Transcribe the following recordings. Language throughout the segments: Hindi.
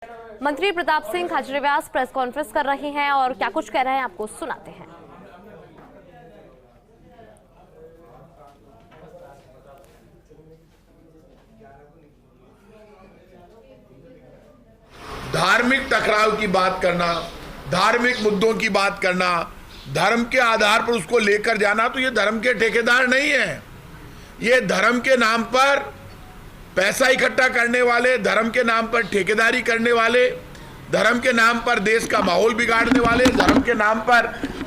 मंत्री प्रताप सिंह खाचरियावास प्रेस कॉन्फ्रेंस कर रहे हैं और क्या कुछ कह रहे हैं आपको सुनाते हैं। धार्मिक टकराव की बात करना, धार्मिक मुद्दों की बात करना, धर्म के आधार पर उसको लेकर जाना, तो ये धर्म के ठेकेदार नहीं है। ये धर्म के नाम पर पैसा इकट्ठा करने वाले, धर्म के नाम पर ठेकेदारी करने वाले, धर्म के नाम पर देश का माहौल बिगाड़ने वाले, धर्म के नाम पर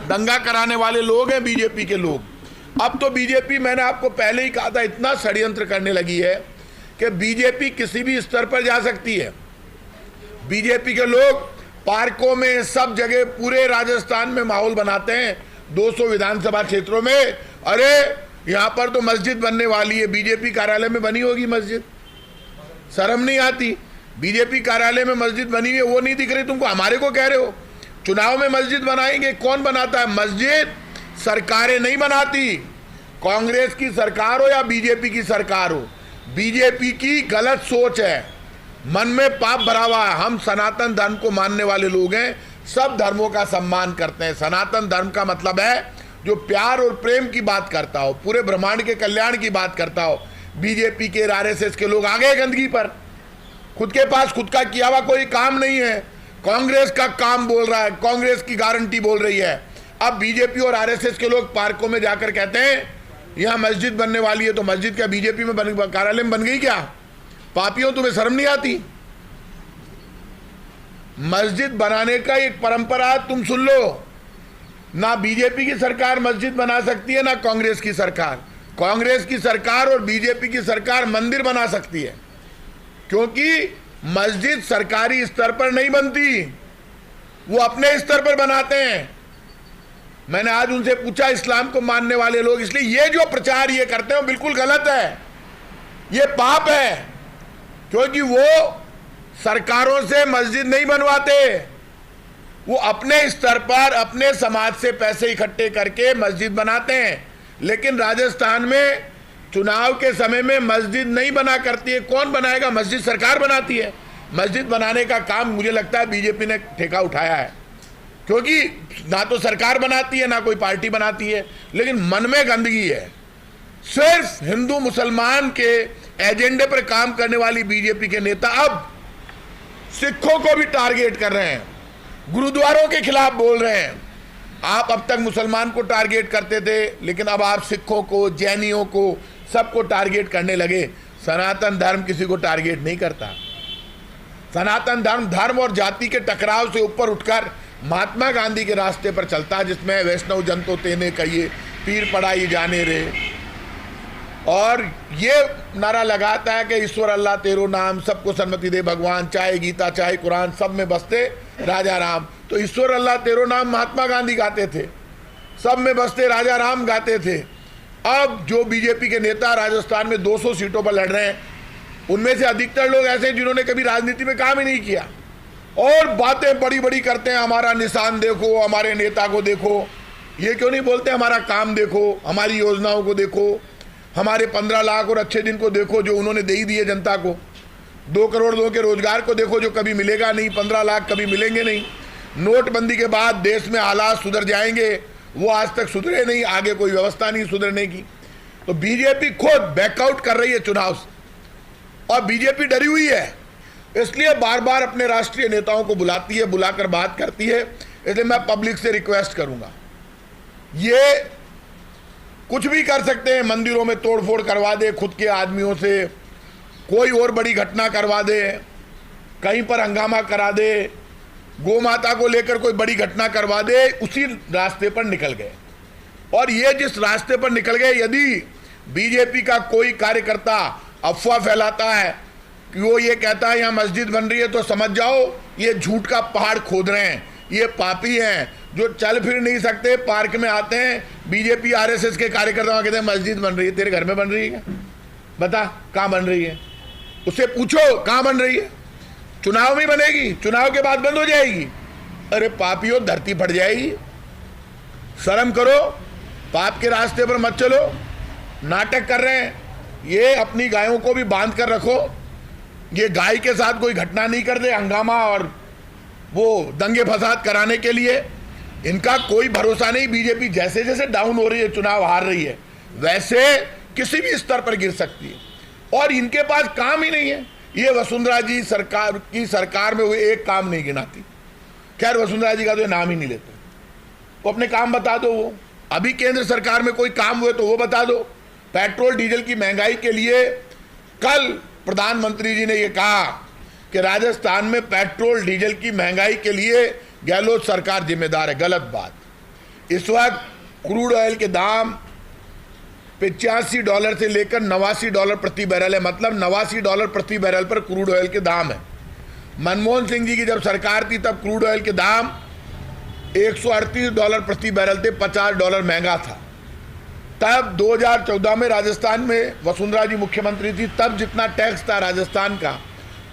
दंगा कराने वाले लोग हैं बीजेपी के लोग। अब तो बीजेपी, मैंने आपको पहले ही कहा था, इतना षड्यंत्र करने लगी है कि बीजेपी किसी भी स्तर पर जा सकती है। बीजेपी के लोग पार्कों में, सब जगह, पूरे राजस्थान में माहौल बनाते हैं। 200 विधानसभा क्षेत्रों में, अरे यहां पर तो मस्जिद बनने वाली है, बीजेपी कार्यालय में बनी होगी मस्जिद। शर्म नहीं आती? बीजेपी कार्यालय में मस्जिद बनी है, वो नहीं दिख रही तुमको, हमारे को कह रहे हो। चुनाव में मस्जिद बनाएंगे, कौन बनाता है मस्जिद? सरकारें नहीं बनाती। कांग्रेस की सरकार हो या बीजेपी की सरकार हो, बीजेपी की गलत सोच है, मन में पाप भरा हुआ है। हम सनातन धर्म को मानने वाले लोग हैं, सब धर्मों का सम्मान करते हैं। सनातन धर्म का मतलब है जो प्यार और प्रेम की बात करता हो, पूरे ब्रह्मांड के कल्याण की बात करता हो। बीजेपी के, आरएसएस के लोग आ गए गंदगी पर, खुद के पास खुद का किया हुआ कोई काम नहीं है। कांग्रेस का काम बोल रहा है, कांग्रेस की गारंटी बोल रही है। अब बीजेपी और आरएसएस के लोग पार्कों में जाकर कहते हैं यहां मस्जिद बनने वाली है, तो मस्जिद क्या बीजेपी में कार्यालय में बन गई क्या? पापियों, तुम्हें शर्म नहीं आती? मस्जिद बनाने का एक परंपरा, तुम सुन लो, ना बीजेपी की सरकार मस्जिद बना सकती है, ना कांग्रेस की सरकार। कांग्रेस की सरकार और बीजेपी की सरकार मंदिर बना सकती है, क्योंकि मस्जिद सरकारी स्तर पर नहीं बनती, वो अपने स्तर पर बनाते हैं। मैंने आज उनसे पूछा, इस्लाम को मानने वाले लोग, इसलिए ये जो प्रचार ये करते हैं बिल्कुल गलत है, ये पाप है, क्योंकि वो सरकारों से मस्जिद नहीं बनवाते, वो अपने स्तर पर अपने समाज से पैसे इकट्ठे करके मस्जिद बनाते हैं। लेकिन राजस्थान में चुनाव के समय में मस्जिद नहीं बना करती है। कौन बनाएगा? मस्जिद सरकार बनाती है। मस्जिद बनाने का काम मुझे लगता है बीजेपी ने ठेका उठाया है, क्योंकि ना तो सरकार बनाती है, ना कोई पार्टी बनाती है, लेकिन मन में गंदगी है। सिर्फ हिंदू मुसलमान के एजेंडे पर काम करने वाली बीजेपी के नेता अब सिखों को भी टारगेट कर रहे हैं, गुरुद्वारों के खिलाफ बोल रहे हैं। आप अब तक मुसलमान को टारगेट करते थे, लेकिन अब आप सिखों को, जैनियों को, सबको टारगेट करने लगे। सनातन धर्म किसी को टारगेट नहीं करता। सनातन धर्म धर्म और जाति के टकराव से ऊपर उठकर महात्मा गांधी के रास्ते पर चलता है, जिसमें वैष्णव जन तो तेने कहिए, पीर पढ़ाई जाने रे, और ये नारा लगाता है कि ईश्वर अल्लाह तेरो नाम, सबको सन्मति दे भगवान, चाहे गीता चाहे कुरान, सब में बसते राजा राम। तो ईश्वर अल्लाह तेरो नाम महात्मा गांधी गाते थे, सब में बसते राजा राम गाते थे। अब जो बीजेपी के नेता राजस्थान में 200 सीटों पर लड़ रहे हैं, उनमें से अधिकतर लोग ऐसे हैं जिन्होंने कभी राजनीति में काम ही नहीं किया, और बातें बड़ी बड़ी करते हैं, हमारा निशान देखो, हमारे नेता को देखो। ये क्यों नहीं बोलते हमारा काम देखो, हमारी योजनाओं को देखो, हमारे 15 लाख और अच्छे दिन को देखो जो उन्होंने दे ही दिए जनता को। 2 करोड़ लोगों के रोजगार को देखो जो कभी मिलेगा नहीं, 15 लाख कभी मिलेंगे नहीं। नोटबंदी के बाद देश में हालात सुधर जाएंगे, वो आज तक सुधरे नहीं, आगे कोई व्यवस्था नहीं सुधरने की। तो बीजेपी खुद बैकआउट कर रही है चुनाव से, और बीजेपी डरी हुई है, इसलिए बार बार अपने राष्ट्रीय नेताओं को बुलाती है, बुलाकर बात करती है। इसलिए मैं पब्लिक से रिक्वेस्ट करूंगा, ये कुछ भी कर सकते हैं, मंदिरों में तोड़फोड़ करवा दे खुद के आदमियों से, कोई और बड़ी घटना करवा दे, कहीं पर हंगामा करा दे, गौ माता को लेकर कोई बड़ी घटना करवा दे, उसी रास्ते पर निकल गए। और ये जिस रास्ते पर निकल गए, यदि बीजेपी का कोई कार्यकर्ता अफवाह फैलाता है कि वो ये कहता है यहाँ मस्जिद बन रही है, तो समझ जाओ ये झूठ का पहाड़ खोद रहे हैं। ये पापी हैं जो चल फिर नहीं सकते, पार्क में आते हैं, बीजेपी आरएसएस के कार्यकर्ता कहते हैं मस्जिद बन रही है। तेरे घर में बन रही है? बता कहाँ बन रही है, उससे पूछो कहाँ बन रही है। चुनाव में बनेगी, चुनाव के बाद बंद हो जाएगी। अरे पापियों, धरती फट जाएगी। शर्म करो, पाप के रास्ते पर मत चलो। नाटक कर रहे हैं, ये अपनी गायों को भी बांध कर रखो, ये गाय के साथ कोई घटना नहीं कर दे हंगामा और वो दंगे फसाद कराने के लिए। इनका कोई भरोसा नहीं। बीजेपी जैसे जैसे डाउन हो रही है, चुनाव हार रही है, वैसे किसी भी स्तर पर गिर सकती है और इनके पास काम ही नहीं है। ये वसुंधरा जी सरकार में वो एक काम नहीं गिनाती। खैर वसुंधरा जी का तो नाम ही नहीं लेते। वो अपने काम बता दो। वो अभी केंद्र सरकार में कोई काम हुए तो वो बता दो। पेट्रोल डीजल की महंगाई के लिए कल प्रधानमंत्री जी ने ये कहा कि राजस्थान में पेट्रोल डीजल की महंगाई के लिए गहलोत सरकार जिम्मेदार है। गलत बात। इस वक्त क्रूड ऑयल के दाम $85 से लेकर $89 प्रति बैरल है। मतलब $89 प्रति बैरल पर क्रूड ऑयल के दाम है। मनमोहन सिंह जी की जब सरकार थी तब क्रूड ऑयल के दाम $138 प्रति बैरल थे, $50 महंगा था। तब 2014 में राजस्थान में वसुंधरा जी मुख्यमंत्री थी, तब जितना टैक्स था राजस्थान का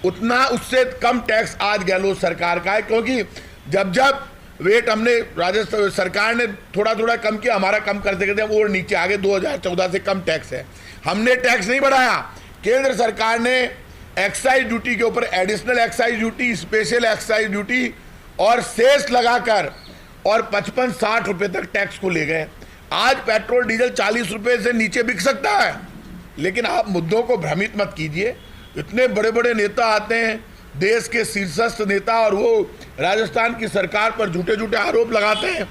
उतना उससे कम टैक्स आज गहलोत सरकार का है। क्योंकि जब जब वेट हमने राजस्थान सरकार ने थोड़ा थोड़ा कम किया, हमारा कम करते करते हम और नीचे आगे 2014 से कम टैक्स है। हमने टैक्स नहीं बढ़ाया। केंद्र सरकार ने एक्साइज ड्यूटी के ऊपर additional excise duty, special excise duty और सेस लगाकर और 55-60 रुपए तक टैक्स को ले गए। आज पेट्रोल डीजल 40 रुपए से नीचे बिक सकता है। लेकिन आप मुद्दों को भ्रमित मत कीजिए। इतने बड़े बड़े नेता आते हैं, देश के शीर्षस्थ नेता, और वो राजस्थान की सरकार पर झूठे झूठे आरोप लगाते हैं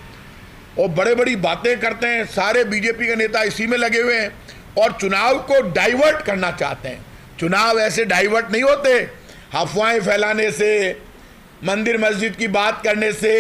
और बड़े बड़ी बातें करते हैं। सारे बीजेपी के नेता इसी में लगे हुए हैं और चुनाव को डाइवर्ट करना चाहते हैं। चुनाव ऐसे डाइवर्ट नहीं होते अफवाहें फैलाने से, मंदिर मस्जिद की बात करने से।